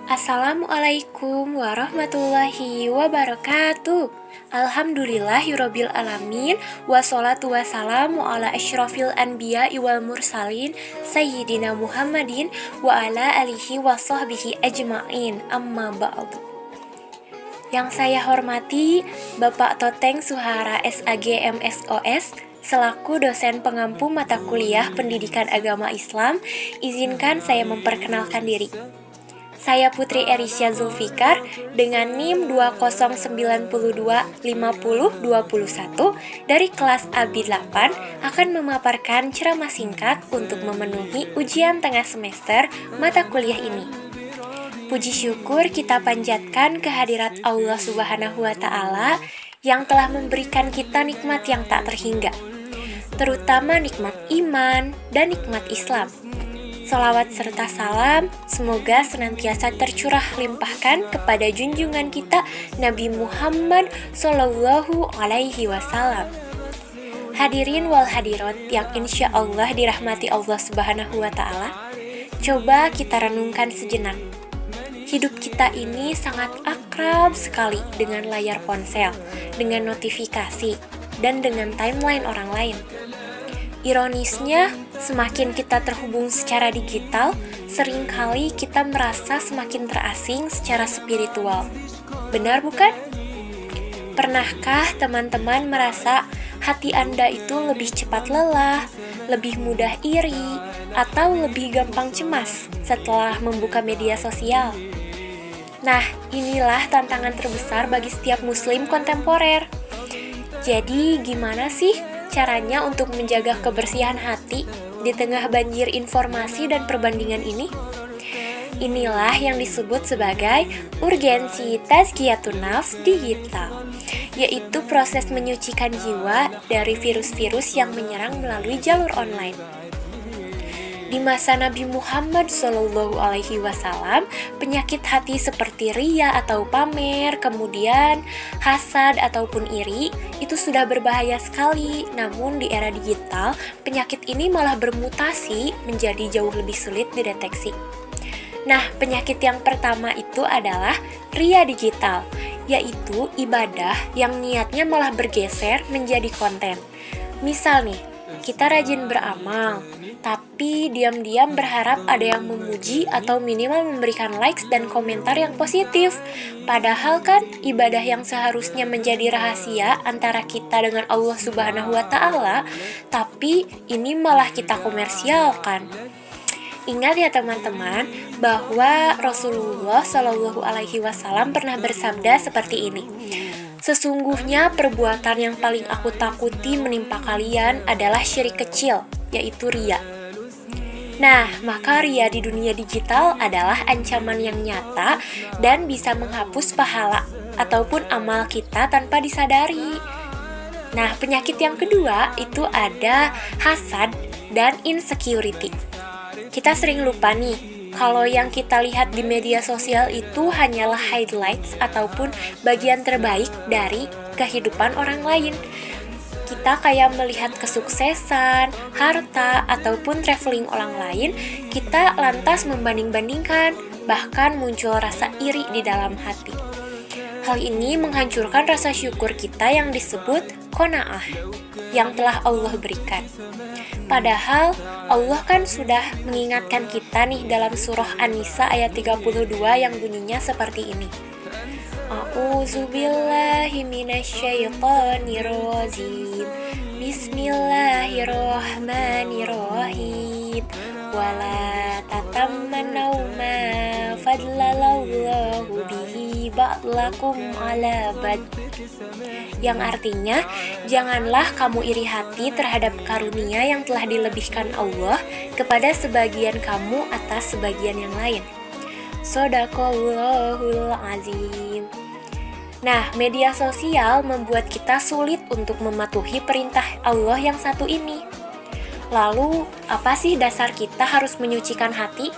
Assalamualaikum warahmatullahi wabarakatuh. Alhamdulillahirabbil alamin, wassalatu wassalamu ala asyrofil anbiya'i wal mursalin sayyidina Muhammadin wa ala alihi wa sahbihi ajma'in, amma ba'du. Yang saya hormati Bapak Toteng Suhara SAG MSOS selaku dosen pengampu mata kuliah Pendidikan Agama Islam, izinkan saya memperkenalkan diri. Saya Putri Erisya Zulfikar dengan NIM 2092502021 dari kelas AB 8 akan memaparkan ceramah singkat untuk memenuhi ujian tengah semester mata kuliah ini. Puji syukur kita panjatkan kehadirat Allah Subhanahu wa Ta'ala yang telah memberikan kita nikmat yang tak terhingga, terutama nikmat iman dan nikmat Islam. Sholawat serta salam semoga senantiasa tercurah limpahkan kepada junjungan kita Nabi Muhammad Sallallahu Alaihi Wasallam. Hadirin wal hadirat yang insya Allah dirahmati Allah Subhanahu Wa Ta'ala, coba kita renungkan sejenak. Hidup kita ini sangat akrab sekali dengan layar ponsel, dengan notifikasi, dan dengan timeline orang lain. Ironisnya, semakin kita terhubung secara digital, seringkali kita merasa semakin terasing secara spiritual. Benar bukan? Pernahkah teman-teman merasa hati Anda itu lebih cepat lelah, lebih mudah iri, atau lebih gampang cemas setelah membuka media sosial? Nah, inilah tantangan terbesar bagi setiap muslim kontemporer. Jadi, gimana sih caranya untuk menjaga kebersihan hati di tengah banjir informasi dan perbandingan ini? Inilah yang disebut sebagai urgensi tazkiyatun nafs digital, yaitu proses menyucikan jiwa dari virus-virus yang menyerang melalui jalur online. Di masa Nabi Muhammad SAW, penyakit hati seperti riya atau pamer, kemudian hasad ataupun iri, itu sudah berbahaya sekali. Namun di era digital, penyakit ini malah bermutasi menjadi jauh lebih sulit dideteksi. Nah, penyakit yang pertama itu adalah riya digital, yaitu ibadah yang niatnya malah bergeser menjadi konten. Misal nih, kita rajin beramal, tapi diam-diam berharap ada yang memuji atau minimal memberikan likes dan komentar yang positif. Padahal kan ibadah yang seharusnya menjadi rahasia antara kita dengan Allah Subhanahu wa Ta'ala, tapi ini malah kita komersialkan. Ingat ya teman-teman, bahwa Rasulullah Shallallahu Alaihi Wasallam pernah bersabda seperti ini. Sesungguhnya perbuatan yang paling aku takuti menimpa kalian adalah syirik kecil, yaitu riya. Nah, maka riya di dunia digital adalah ancaman yang nyata dan bisa menghapus pahala ataupun amal kita tanpa disadari. Nah, penyakit yang kedua itu ada hasad dan insecurity. Kita sering lupa nih, kalau yang kita lihat di media sosial itu hanyalah highlights ataupun bagian terbaik dari kehidupan orang lain. Kita kayak melihat kesuksesan, harta, ataupun traveling orang lain, kita lantas membanding-bandingkan, bahkan muncul rasa iri di dalam hati. Hal ini menghancurkan rasa syukur kita yang disebut qanaah, yang telah Allah berikan. Padahal Allah kan sudah mengingatkan kita nih dalam surah An-Nisa ayat 32 yang bunyinya seperti ini. A'udzubillahi minasyaitonirrajim. Bismillahirrahmanirrahim. Wala tatamannau ma fadlalallahu bihi ba'lakum ala bad. Yang artinya, janganlah kamu iri hati terhadap karunia yang telah dilebihkan Allah kepada sebagian kamu atas sebagian yang lain. Shadaqallahul azim. Nah, media sosial membuat kita sulit untuk mematuhi perintah Allah yang satu ini. Lalu, apa sih dasar kita harus menyucikan hati?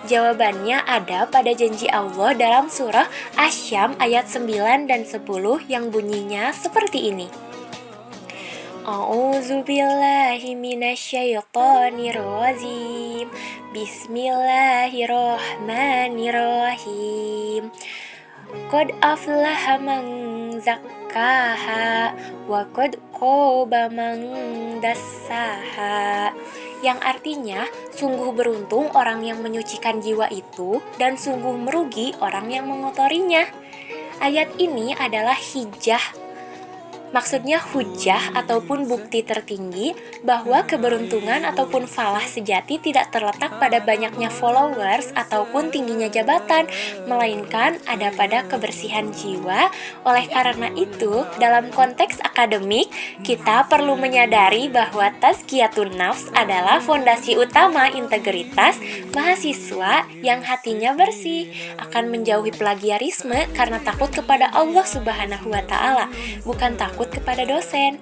Jawabannya ada pada janji Allah dalam surah Asy-Syams ayat 9 dan 10 yang bunyinya seperti ini. A'udzubillahi minasyaitonirrajim. Bismillahirrahmanirrahim. qad aflaha man zakkaha wa qad khaba man dassaha. Yang artinya, sungguh beruntung orang yang menyucikan jiwa itu dan sungguh merugi orang yang mengotorinya. Ayat ini adalah hijjah. Maksudnya hujjah ataupun bukti tertinggi bahwa keberuntungan ataupun falah sejati tidak terletak pada banyaknya followers ataupun tingginya jabatan, melainkan ada pada kebersihan jiwa. Oleh karena itu, dalam konteks akademik, kita perlu menyadari bahwa tazkiyatun nafs adalah fondasi utama integritas mahasiswa yang hatinya bersih, akan menjauhi plagiarisme karena takut kepada Allah Subhanahu wa Ta'ala, bukan takut kepada dosen.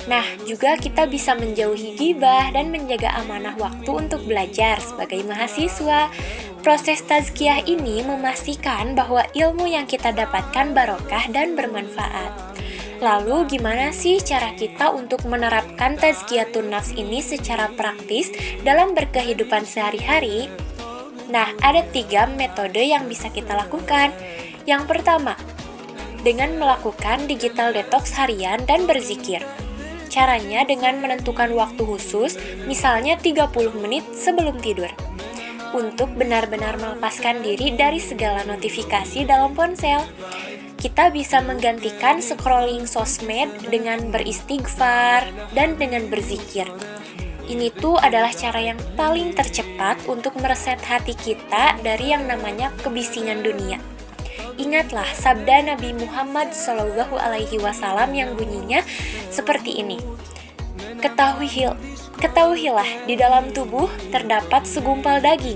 Nah, juga kita bisa menjauhi ghibah dan menjaga amanah waktu untuk belajar sebagai mahasiswa. Proses tazkiyah ini memastikan bahwa ilmu yang kita dapatkan barokah dan bermanfaat. Lalu gimana sih cara kita untuk menerapkan tazkiyatun nafs ini secara praktis dalam berkehidupan sehari-hari? Nah, ada 3 metode yang bisa kita lakukan. Yang pertama, dengan melakukan digital detox harian dan berzikir. Caranya dengan menentukan waktu khusus, misalnya 30 menit sebelum tidur, untuk benar-benar melepaskan diri dari segala notifikasi dalam ponsel. Kita bisa menggantikan scrolling sosmed dengan beristighfar dan dengan berzikir. Ini tuh adalah cara yang paling tercepat untuk mereset hati kita dari yang namanya kebisingan dunia. Ingatlah sabda Nabi Muhammad SAW yang bunyinya seperti ini. Ketahuilah di dalam tubuh terdapat segumpal daging.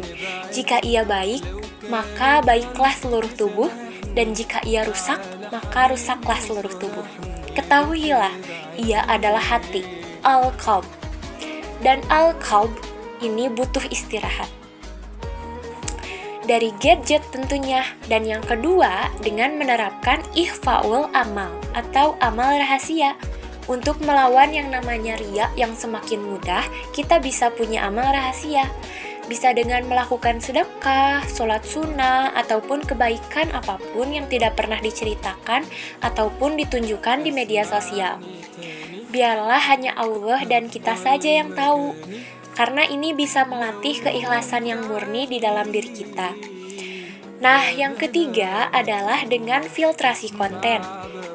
Jika ia baik, maka baiklah seluruh tubuh, dan jika ia rusak, maka rusaklah seluruh tubuh. Ketahuilah, ia adalah hati, al-qalb. Dan al-qalb ini butuh istirahat dari gadget tentunya. Dan yang kedua, dengan menerapkan ikhfaul amal atau amal rahasia. Untuk melawan yang namanya riya yang semakin mudah, kita bisa punya amal rahasia. Bisa dengan melakukan sedekah, sholat sunnah, ataupun kebaikan apapun yang tidak pernah diceritakan ataupun ditunjukkan di media sosial. Biarlah hanya Allah dan kita saja yang tahu, karena ini bisa melatih keikhlasan yang murni di dalam diri kita. Nah, yang ketiga adalah dengan filtrasi konten.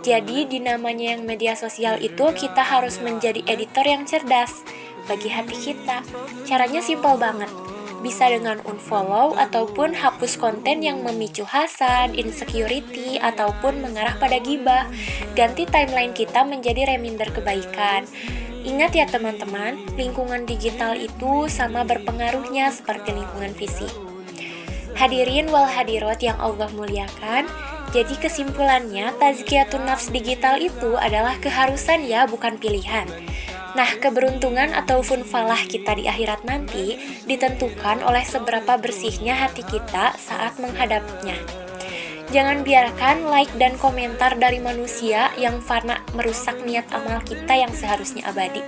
Jadi, di namanya yang media sosial itu, kita harus menjadi editor yang cerdas bagi hati kita. Caranya simpel banget. Bisa dengan unfollow ataupun hapus konten yang memicu hasad, insecurity, ataupun mengarah pada ghibah. Ganti timeline kita menjadi reminder kebaikan. Ingat ya teman-teman, lingkungan digital itu sama berpengaruhnya seperti lingkungan fisik. Hadirin wal hadirat yang Allah muliakan, jadi kesimpulannya tazkiyatun nafs digital itu adalah keharusan ya, bukan pilihan. Nah, keberuntungan ataupun falah kita di akhirat nanti ditentukan oleh seberapa bersihnya hati kita saat menghadapnya. Jangan biarkan like dan komentar dari manusia yang fana merusak niat amal kita yang seharusnya abadi.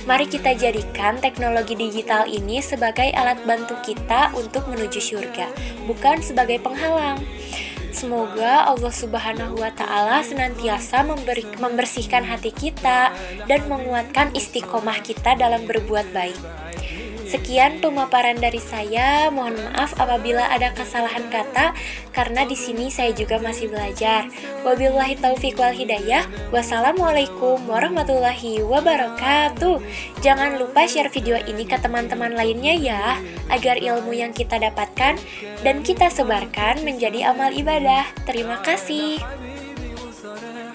Mari kita jadikan teknologi digital ini sebagai alat bantu kita untuk menuju surga, bukan sebagai penghalang. Semoga Allah Subhanahu wa Ta'ala senantiasa membersihkan hati kita dan menguatkan istiqomah kita dalam berbuat baik. Sekian pemaparan dari saya. Mohon maaf apabila ada kesalahan kata, karena di sini saya juga masih belajar. Wabillahi taufiq wal hidayah. Wassalamualaikum warahmatullahi wabarakatuh. Jangan lupa share video ini ke teman-teman lainnya ya, agar ilmu yang kita dapatkan dan kita sebarkan menjadi amal ibadah. Terima kasih.